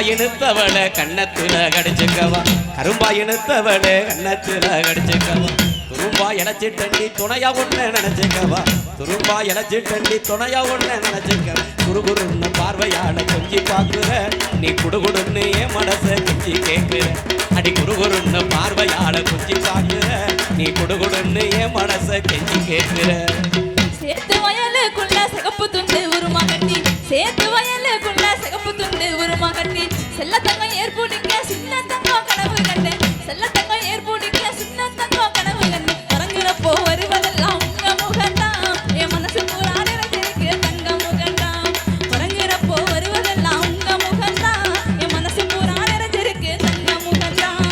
கரும்பாயினுத்தவள கண்ணத்துல கடிச்சுக்கவா கரும்பாயினுத்தவள கண்ணத்துல கடிச்சுக்கவா துரும்பா இழைச்சி தண்ணி துணையா ஒண்ணு நினைச்சுக்கவா துரும்பா இழைச்சி தண்ணி துணையா ஒண்ணு நினைச்சுக்க குறுகுறுன்னு பார்வையால கொஞ்சி பாக்குற நீ குடுகுடுன்னு என் மனச கொஞ்சி கேட்குற அடி குறுகுறுன்னு பார்வையால கொஞ்சி பாக்குற நீ குடுகுடுன்னு என் மனச கெஞ்சி கேட்குற சேத்து வயலுக்குள்ள சிகப்பு துண்டு உருமா கட்டி சேத்து வயலுக்குள்ள சிகப்பு துண்டு உருமா கட்டி செல்ல தங்கம் ஏற்புடிக்க சின்ன தங்கம் கனவு கண்டு செல்ல தங்கம் ஏற்புடிக்க சின்ன தங்கம் கனவு கண்டு உறங்குறப்போ வருவதெல்லாம் உங்க முகந்தான் என் மனசு பூரா நிறைஞ்சிருக்கு தங்க முகந்தான் உறங்குறப்போ வருவதெல்லாம் உங்க முகந்தான் என் மனசு பூரா நிறைஞ்சிருக்கு தங்க முகந்தான்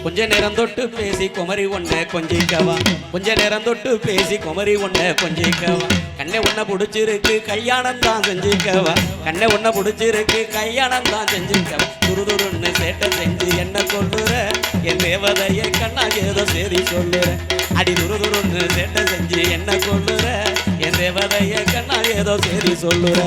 கொஞ்ச நேரம் தொட்டு பேசி குமரி ஒண்ண கொஞ்சிக்கவா கொஞ்ச நேரம் தொட்டு பேசி குமரி ஒண்ண கொஞ்சிக்கவா கண்ணை ஒன்ன புடிச்சிருக்கு கல்யாணம் தான் செஞ்சுக்கவா கண்ணை ஒன்ன புடிச்சிருக்கு கல்யாணம் தான் செஞ்சுக்கவா துருதுருன்னு சேட்டை செஞ்சு என்ன சொல்லுற என் தேவதையை கண்ணா ஏதோ சரி சொல்லுற அடி துருதுருன்னு சேட்டை செஞ்சு என்ன சொல்லுற என் தேவதையை கண்ணா ஏதோ சரி சொல்லுற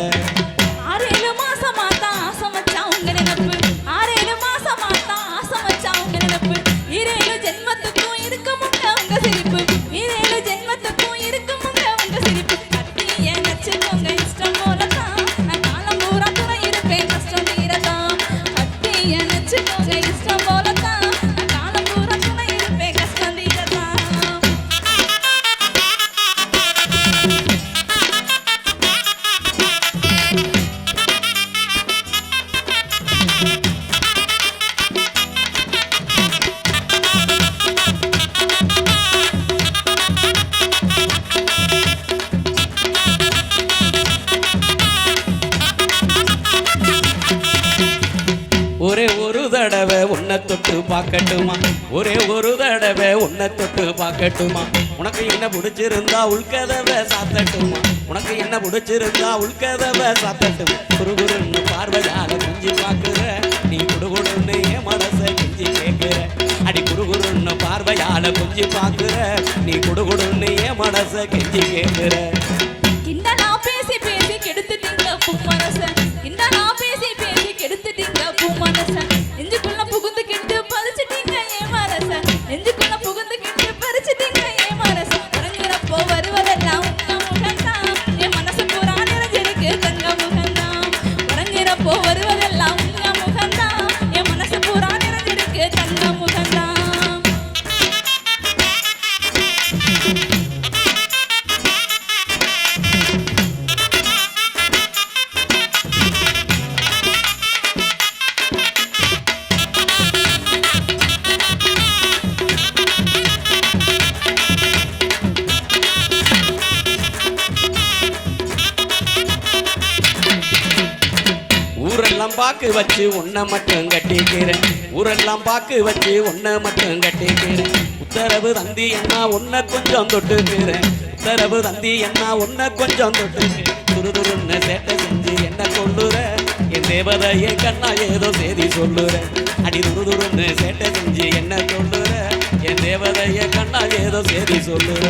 6-7 மாசமா தான் ஆசை வச்சான் உங்க நினைப்பு 6-7 மாசமா தான் ஆசை வச்சான் உங்க நினைப்பு 7 ஜென்மத்துக்கும் இருக்குமுங்க உங்க சிரிப்பு 7 ஜென்மத்துக்கும் இருக்குமுங்க உங்க சிரிப்பு கட்டி ஏன் நச்சுக்கோங்க இஷ்டம் போலதான் நான் காலம் பூரா துணை இருப்பேன் கஷ்டம் தீரதான் கட்டி ஏன் நச்சுக்கோங்க இஷ்டம் போலதான் நான் காலம் பூரா துணை இருப்பேன் கஷ்டம் தீரதான் ஒரே ஒரு தடவை உன்னை தொட்டு பார்க்கட்டுமா ஒரே ஒரு தடவை உன்னை தொட்டு பார்க்கட்டுமா உனக்கு என்ன பிடிச்சிருந்தா உள்கதவை சாத்தட்டுமா உனக்கு என்ன பிடிச்சிருந்தா உள்கதவை சாத்தட்டுமா குறுகுறுன்னு பார்வையால குஞ்சு பார்க்குற நீ குடுகுடுன்னு என் மனசை குஞ்சு கேட்குற அடி குறுகுறுன்னு பார்வையால குஞ்சு பார்க்குற நீ குடுகுடுன்னு என் மனசை கெஞ்சி கேட்குற இந்த நான் பேசி பேசி கெடுத்துட்டீங்க பூமரசன் இந்த நான் பேசி பேசி கெடுத்துட்டீங்க பூமரசன் நெஞ்சுக்குள்ள புகுந்து கெட்டு பறிச்சிட்டீங்க ஏன் மரசன் நெஞ்சுக்குள்ள புகுந்து கெட்டு பறிச்சிட்டீங்க ஏன் மரசன் உறங்குறப்போ வருவதெல்லாம் உங்க முகந்தான் என் மனசு பூரா நிறைஞ்சிருக்கு தங்க முகந்தான் உறங்குறப்போ வருவதெல்லாம் உங்க முகந்தான் என் மனசு பூரா நிறைஞ்சிருக்கு தங்க முகந்தான் ஊரெல்லாம் பாக்கு வச்சு உன்னை மட்டும் கட்டிக்கிறேன் ஊரெல்லாம் பாக்கு வச்சு உன்னை மட்டும் கட்டிக்கிறேன் உத்தரவு தந்தி என்ன உன்னை கொஞ்சம் தொட்டுக்கிறேன் உத்தரவு தந்தி என்ன உன்னை கொஞ்சம் தொட்டுக்கிறேன் துருதுருன்னு சேட்டை செஞ்சு என்ன சொல்லுற என் தேவதையை கண்ணா ஏதோ செய்தி சொல்லுற அடி துருதுருன்னு சேட்டை செஞ்சு என்ன சொல்லுற என் தேவதையை கண்ணா ஏதோ செய்தி சொல்லுற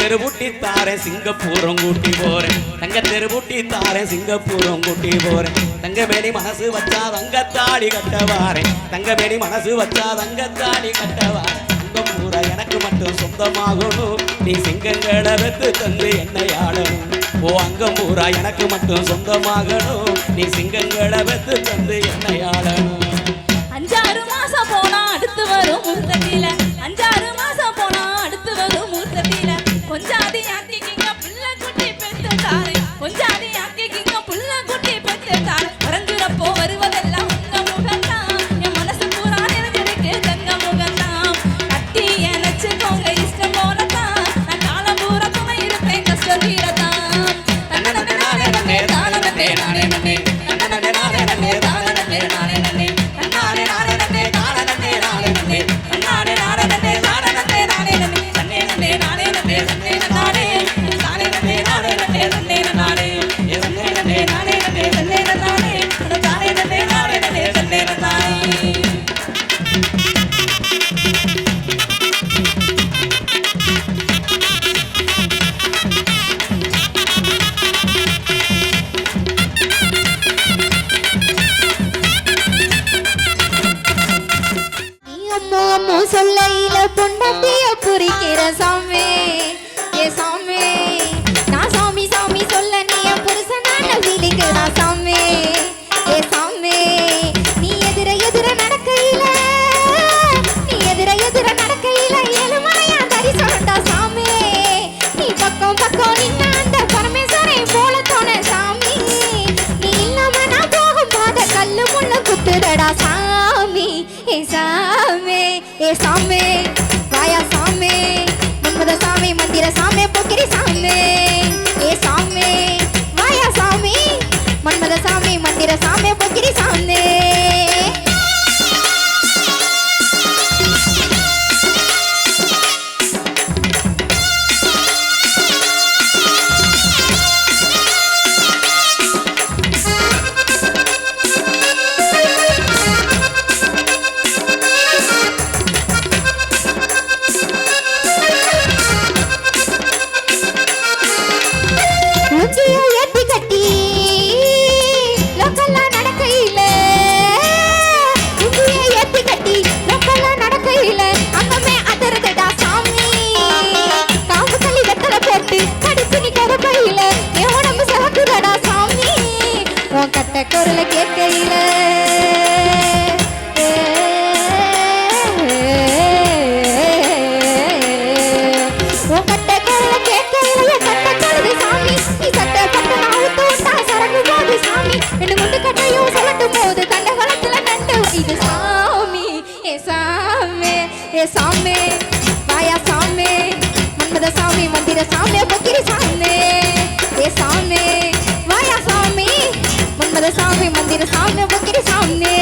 தெருபூட்டி தாரேன் சிங்கப்பூரம் கூட்டி போறேன் தங்க தெருபூட்டி தாரேன் சிங்கப்பூரம் கூட்டி போறேன் தங்கமேனி மனசு வச்சா தங்கத்தாடி கட்டவாரேன் தங்கமேனி மனசு வச்சா தங்கத்தாடி கட்டவாரேன் தங்கம் பூரா எனக்கு மட்டும் சொந்தமாகணும் நீ சிங்கங்களை வெத்து தந்து என்னை ஆளணும் ஓ அங்கம் பூரா எனக்கு மட்டும் சொந்தமாகணும் நீ சிங்கங்களை வெத்து தந்து என்னை ஆளணும் 5-6 மாசம் போனா அடுத்து வரும் முத்தத்தில 5-6 மாசம் போனா அடுத்து வரும் முத்தத்தில கொஞ்சாதி ஆக்கிக்கிங்க பிள்ளை குட்டி பெத்து தாரே கொஞ்சாதி ஆக்கி நன்னே நானே நன்னே தானே நன்னே நானே நன்னே நன்னானே நானே நன்னே தானே நன்னே நானே நன்னே நன்னானே நானே நன்னே தானே நன்னே நானே நன்னே நன்னே நன்னே நானே நன்னே நன்னே நானே தானே நன்னே நானே நன்னே நன்னே நானே நன்னே நன்னே நானே நன்னே நன்னே நானே தானே நன்னே நானே நன்னே நன்னே நானே. சொல்லையில பொண்டாட்டிய புரிக்கிற சாமி ஏ சாமி நான் சாமி சாமி சொல்ல நீ என் புருஷனான விழிக்கிறா சாமி ஏ சாமி நீ எதிர எதிர நடக்கையில ஏழுமலையா தரிசனம்டா சாமி நீ பக்கம் பக்கம் நின்ன அந்த பரமேஸ்வரை போல தோண சாமி நீ இல்லாம நான் போகும் பாத கல்லு முள்ள குத்துதடா சாமி ஏ சாமி ஏ சாமி வாயா சாமி மன்மத சாமி மந்திர சாமி பொக்கிரி சாமி ஏ சாமி வாயா சாமி மன்மத சாமி மந்திர சாமி பொக்கிரி சாமி குரல கேட்கையில கட்ட குரல கேட்கையில கட்ட கழுது சாமி நீ சட்ட பட்ட நாவுத்து விட்டா சரக்கு போது சாமி ரெண்டு முண்டு கட்டையும் சொல்லட்டும் போது தண்ட குளத்துல நண்டு இது சாமி ஏ சாமி ஏ சாமி வாயா சாமி மன்மத சாமி மந்திர சாமி பொக்கிரி சாமி ஏ சாமி வாயா சாமி மன்மத சாமி மந்திர சாமி பொக்கிரி சாமி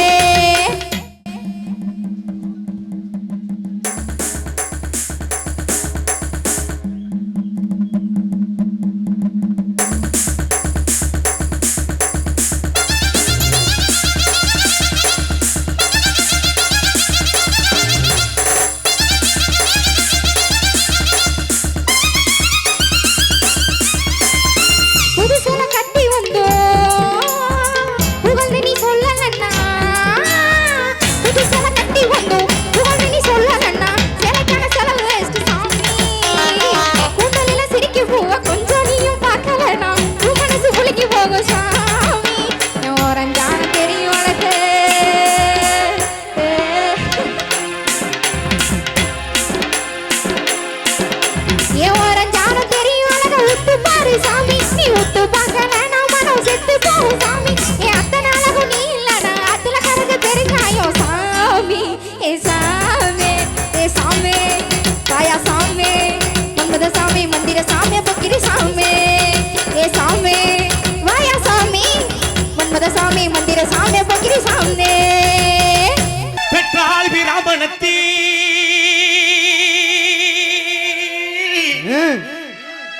பெற்றால் விராமணத்தி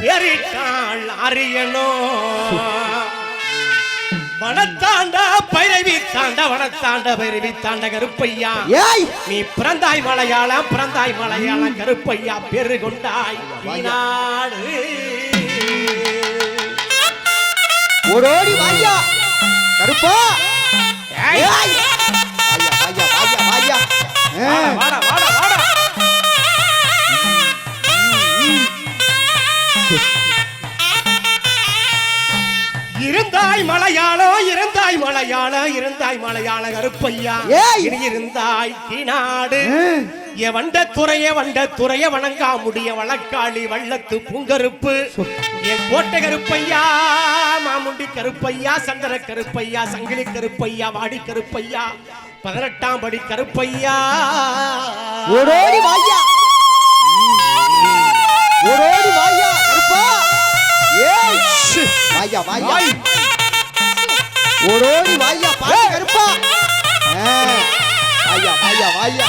பெரிட்டாள் அரியனோ வனத்தாண்ட பைரவி தாண்ட வனத்தாண்ட பைரவி தாண்ட கருப்பையா நீ பிறந்தாய் மலையாளம் கருப்பையா பெரு கொண்டாய் நாடு ஓடோடி வாயா கருப்பா வாடா வாடா வாடா இருந்தாய் மலையாள கருப்பையா இருந்தாய் நாடு வண்ட துறைய வணங்கா முடிய வழக்காளி வள்ளத்து பூங்கருப்பு என் கோட்டை கருப்பையா மாமுண்டி கருப்பையா சந்திர கருப்பையா சங்கிலி கருப்பையா வாடி கருப்பையா 18ஆம் படி கருப்பையா ஓடோடி வாயா கருப்பா வாயா ஓடோடி வாயா பாரு கருப்பா வாயா வாயா வாயா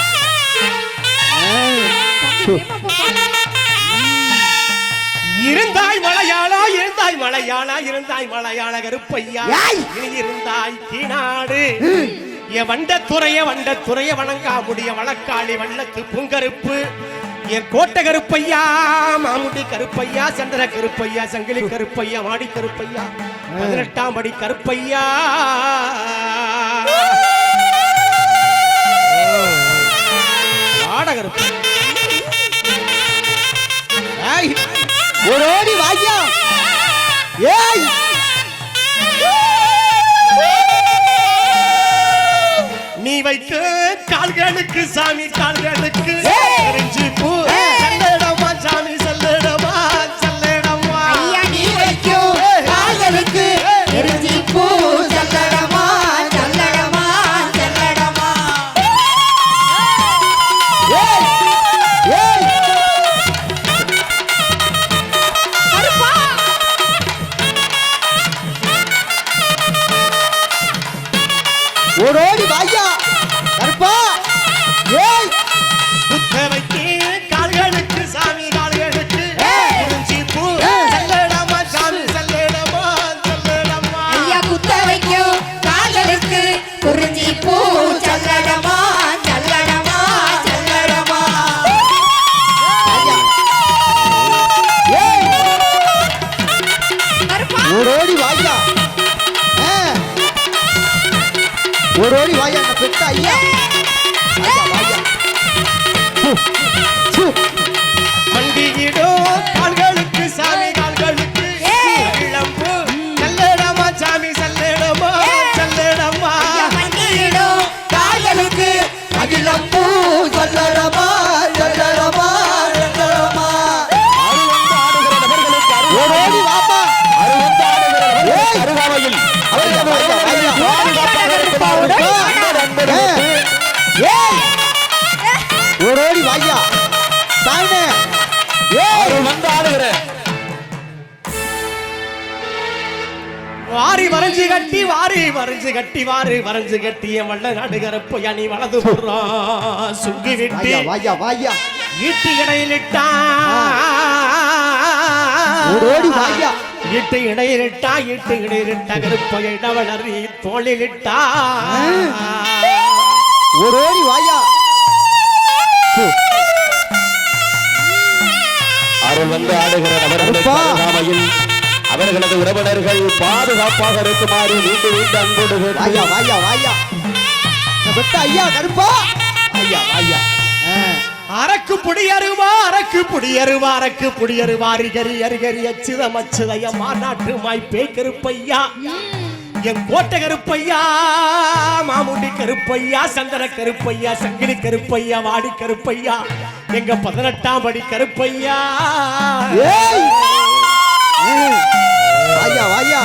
இருந்தாய் மலையாளா இருந்தாய் மலையாளா இருந்தாய் மலையாள கருப்பையா இனி இருந்தாய் தீநாடு என் வண்டத்துறைய வணங்கா முடிய வழக்காளி வண்ணத்து பூங்கருப்பு என் கோட்டை கருப்பையா மாமுடி கருப்பையா சந்திர கருப்பையா சங்கிலி கருப்பையா மாடி கருப்பையா 18ஆம் படி கருப்பையா ஆடகருப்பை ஓடோடி வாயா ஏய் நீ வைக்க கால்களுக்கு சாமி கால்களுக்கு எரிஞ்சு பூ செல்லடமா சாமி செல்லடமா செல்லடமா ஐயா நீ வைக்கும் கால்களுக்கு எரிஞ்சி பூ சல்லடமா சல்லடமா சல்லடமா ஏய் ஏய் கருப்பா ஓடோடி வாயா கருப்பா ஏய் புத்த வைக்க கால்களுக்கு சாமி கால்களுக்கு எரிஞ்சு பூ செல்லடமா சாமி செல்லடமா செல்லடமா ஐயா குத்த வைக்கும் கால்களுக்கு குறிஞ்சி பூ சல்லடமா சல்லடமா சல்லடமா வாயா ஏய் கருப்பா ஓடோடி வாயா ஓடோடி வாயா அந்த பெத்த ஐயா வாயா வாயா மண்டியிடோ கால்களுக்கு சாமி கால்களுக்கு இளம்பூ செல்லடமா சாமி செல்லடமா செல்லடமா மண்டியிடும் கால்களுக்கு அகிலம் பூ சொல்லடமா சொல்லடமா சொல்லடமா ஓடோடி வாப்பா ஏய் அருகாமையில் வாயா வாயா ஏய் ஓடோடி வாயா தாய்னே ஏய் வந்து ஆடுகிற வாரி வரைஞ்சு கட்டி வாரி வரைஞ்சு கட்டி வாரி வரைஞ்சு கட்டி என் வள்ள நடுகரப்பையா நீ வலது புறம் சுங்கி விட்டு வாயா வாயா வாயா ஈட்டு இடையிலிட்டா ஓடோடி வாயா ஈட்டு இடையிலிட்டா கருப்பைய இடவளறி தோளிலிட்டா ஓடோடி வாயா அருள் வந்து ஆடுகிற நபர்களுக்கு அப்பா. அருகாமையில் அவர்களது உறவினர்கள் பாதுகாப்பாக இருக்குமாறு மீண்டும் மீண்டும் அன்போடு வாயா வாயா வாயா இந்த பெத்த ஐயா கருப்பா ஐயா வாயா அரக்கு புடியருவா அரக்கு புடியருவா அரக்கு புடியருவா அரிகரி அரிகரி அச்சுதம் அச்சுதய மாநாட்டு மாய்ப்பே கருப்பையா என் கோட்டை கருப்பையா மாமுடி கருப்பையா சந்திர கருப்பையா சங்கிலி கருப்பையா வாடி கருப்பையா எங்க 18ஆம் படி கருப்பையா ஏய் வாயா வாயா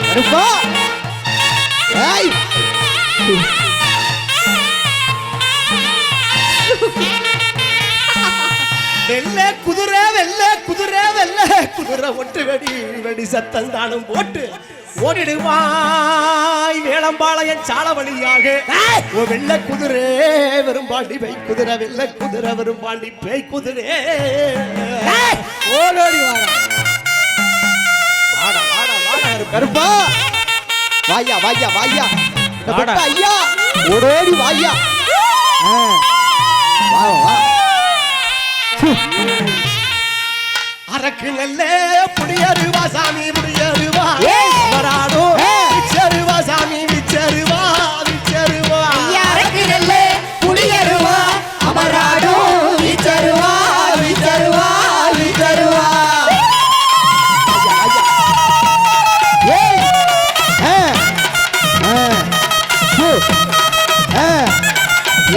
கருப்பா ஏய் வெள்ளை குதிரை வெள்ளை குதிரை வெள்ளை குதிரை ஒட்டு வெடி வெடி சத்தம் தானும் போட்டு ஓடிடுவாய் வேளம்பாளையம் சால வழியாக ஓ வெள்ளை குதிரை வெறும்பாண்டி பேய் குதிரை வெள்ளை குதிரை வெறும்பாண்டி பேய் குதிரை ஓடோடி வாடா வாடா வாடா கருப்பா வாயா வாயா வாயா இந்த வாடா. பெத்த ஐயா ஓடோடி வாயா வா வா அரக்கு நல்ல புடியருவா சாமி புடியருவா ஏய். வராடோ ஏய். விச்சருவா சாமி விச்சருவா விச்சருவா ஐயாருக்கு நல்ல புளியருவா அமராடோ விச்சருவா விச்சருவா விச்சருவா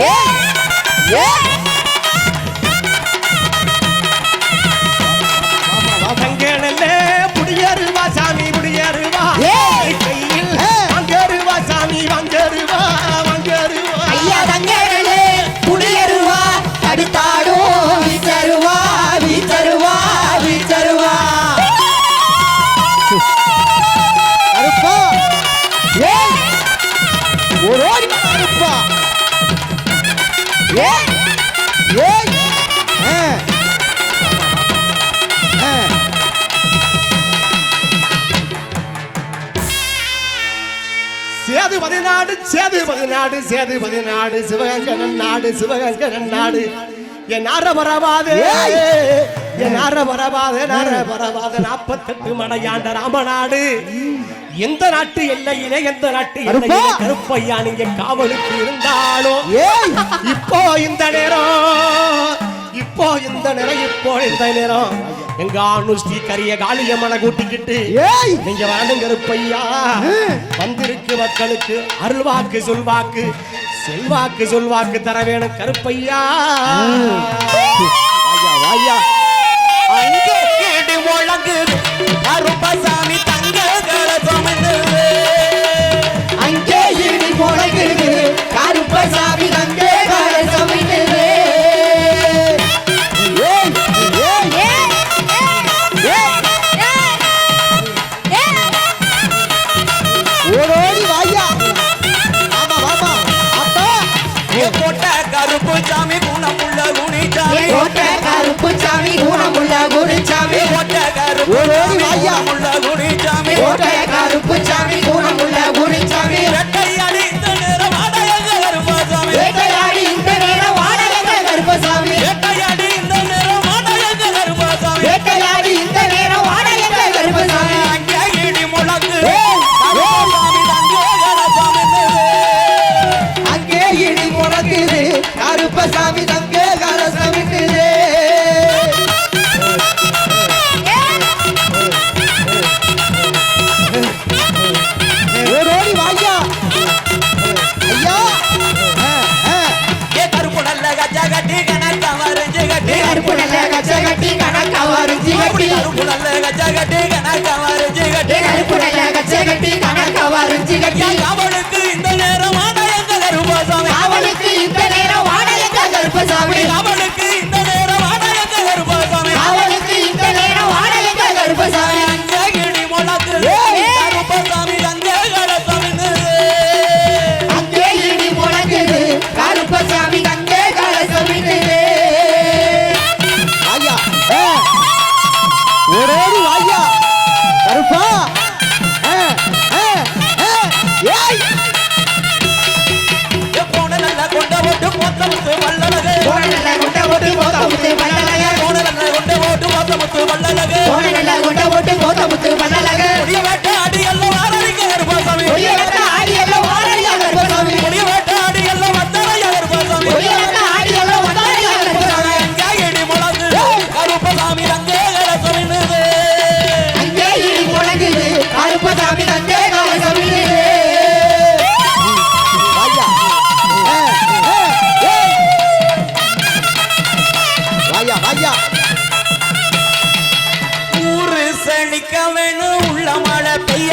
ஏய் ஏய் தங்கனல்ல புடியருவா ஓடி வா கருப்பா ஏய் ஏய் சேது பதினாடு சிவகங்கன் நாடு என் வரவாதே 48 மடையாண்ட ராமநாடு எந்த நாட்டு எல்லையிலே கருப்பையா நீங்க காவலுக்கு இருந்தாலும் இப்போ இந்த நேரம் எங்க அனுஷ்டி கரிய காளியம்மனை கூட்டிக்கிட்டு நீங்க வரணும் கருப்பையா வந்திருக்கு மக்களுக்கு அருள்வாக்கு சொல்வாக்கு தர வேணும் கருப்பையா வாயா அங்கே கேடு முழங்குது கருப்பசாமி தங்க கலசமிடுது அங்கே இடி முழங்குது கருப்பசாமி தங்க கலசமிடுது ஓடோடி வாயா வாமா அப்பா போட்ட கருப்பு சாமி குணமுள்ள குணிச்சாமி கோட்ட கருப்பு சாமி குணமுள்ள குருசாமி போட்ட கருப்பு குணமுள்ள குணிச்சாமி கோட்ட கருப்பு சாமி குணமுள்ள குருசாமி வெட்டையாடி இந்த நேரம் ஆடையங்க கருப்பசாமி வேட்டையாடி இந்த நேரம் வாடகை கருப்பசாமி வேட்டையாடி இந்த நேரம் ஆடையங்க கருப்பசாமி வேட்டையாடி இந்த நேரம் வாடகை கருப்பசாமி அங்கே இடி முழங்கு கருப்பசாமி தங்கே கலசமிடுது அங்கே இடி முழங்குது கருப்பசாமி தங்க கலசமிடுது ஓடோடி வாயா ஐயா ஏ கருப்பு நல்ல கச்சா கட்டி கணக்கா வரைஞ்சு கட்டி கருப்பு நல்ல கச்சை கட்டி கணக்கா வரிஞ்சு கட்டி கருப்பு நல்ல கச்சா கட்டி கணக்கா வரைஞ்சு கட்டி கருப்பு நல்ல கச்சை கட்டி கணக்கா வரிஞ்சு கட்டி அவளுக்கு இந்த நேரம் ஆடையங்க கருப்பசாமி அவளுக்கு இந்த நேரம் வாடகை கருப்பசாமி அவளுக்கு இந்த நேரம் ஆடையங்க கருப்பசாமி அவளுக்கு இந்த நேரம் வாடகை கருப்பசாமி அங்கே இடி முழங்கு கருப்பசாமி தங்கே கலசமிடுது அங்கே இடி முழங்குது கருப்பசாமி தங்க கலசமிடுது வாயா ஓடோடி வாயா கருப்பா ஏய் போன நல்ல கொண்ட போட்டு மொத்தமுத்து வல்லழகு போன நல்ல கொண்ட போட்டு போத்தமுத்து பண்ணலக போன நல்ல கொண்ட போட்டு மொத்தமுத்து வல்லழகு போன நல்ல கொண்ட போட்டு போத்தமுத்து பண்ணலக முடிய வேட்ட அடி எல்லாம் வாரடிக்க கருப்பசாமி ஒளிய வந்த ஆடி எல்லாம் வாரடியா கருப்பசாமி முடிய வேட்ட அடி எல்லாம் வந்தரையா கருப்பசாமி ஒளிய வந்த ஆடி எல்லாம் வந்தாரியா கருப்பசாமி அங்கே இடி முழங்கு கருப்பசாமி தங்கே கலசமிடுது அங்கே இடி முழங்குது கருப்பசாமி தங்க கலசமிடுது வாயா வாயா ஊரு செழிக்க வேணும் உள்ள மழை பெய்ய